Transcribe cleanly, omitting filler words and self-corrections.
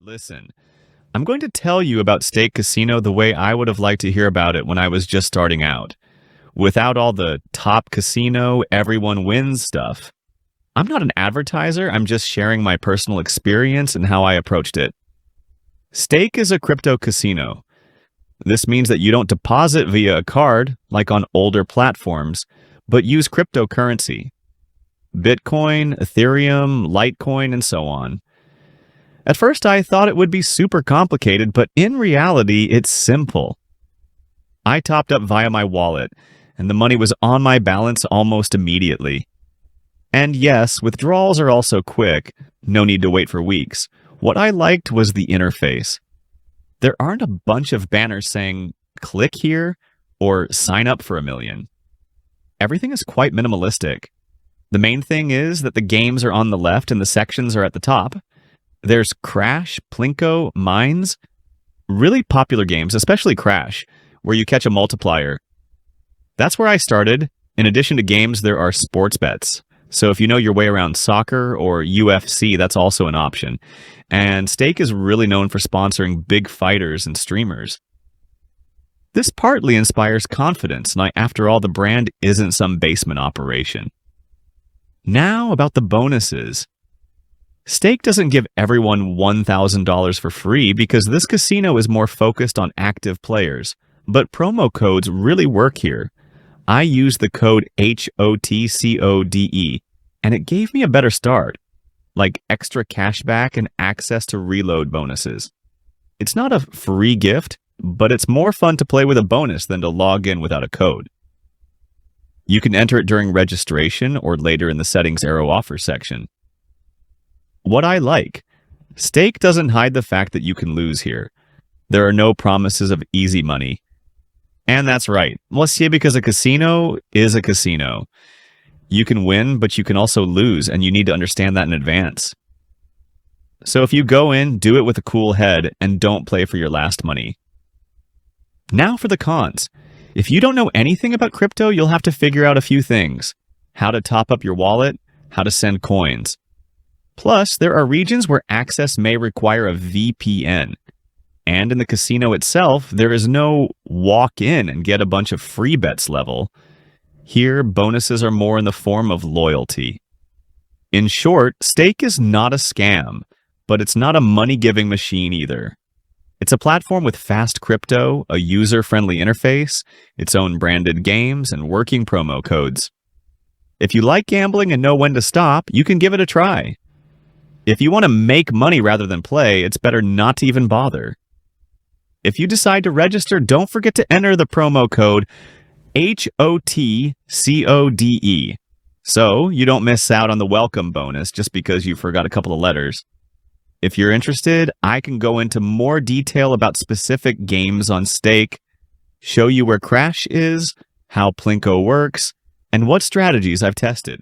Listen, I'm going to tell you about Stake Casino the way I would have liked to hear about it when I was just starting out. Without all the top casino, everyone wins stuff. I'm not an advertiser, I'm just sharing my personal experience and how I approached it. Stake is a crypto casino. This means that you don't deposit via a card, like on older platforms, but use cryptocurrency. Bitcoin, Ethereum, Litecoin, and so on. At first, I thought it would be super complicated, but in reality, it's simple. I topped up via my wallet, and the money was on my balance almost immediately. And yes, withdrawals are also quick, no need to wait for weeks. What I liked was the interface. There aren't a bunch of banners saying, click here, or sign up for $1 million. Everything is quite minimalistic. The main thing is that the games are on the left and the sections are at the top. There's Crash, Plinko, Mines, really popular games, especially Crash, where you catch a multiplier. That's where I started. In addition to games, there are sports bets. So if you know your way around soccer or UFC, that's also an option. And Stake is really known for sponsoring big fighters and streamers. This partly inspires confidence, and after all, the brand isn't some basement operation. Now about the bonuses. Stake doesn't give everyone $1,000 for free because this casino is more focused on active players, but promo codes really work here. I used the code HOTCODE, and it gave me a better start, like extra cashback and access to reload bonuses. It's not a free gift, but it's more fun to play with a bonus than to log in without a code. You can enter it during registration or later in the settings arrow offer section. What I like, Stake doesn't hide the fact that you can lose here. There are no promises of easy money. And that's right. Well, see, because a casino is a casino. You can win, but you can also lose, and you need to understand that in advance. So if you go in, do it with a cool head and don't play for your last money. Now for the cons. If you don't know anything about crypto, you'll have to figure out a few things. How to top up your wallet, how to send coins. Plus, there are regions where access may require a VPN. And in the casino itself, there is no walk in and get a bunch of free bets level. Here, bonuses are more in the form of loyalty. In short, Stake is not a scam, but it's not a money-giving machine either. It's a platform with fast crypto, a user-friendly interface, its own branded games, and working promo codes. If you like gambling and know when to stop, you can give it a try. If you want to make money rather than play, it's better not to even bother. If you decide to register, don't forget to enter the promo code HOTCODE, so you don't miss out on the welcome bonus just because you forgot a couple of letters. If you're interested, I can go into more detail about specific games on Stake, show you where Crash is, how Plinko works, and what strategies I've tested.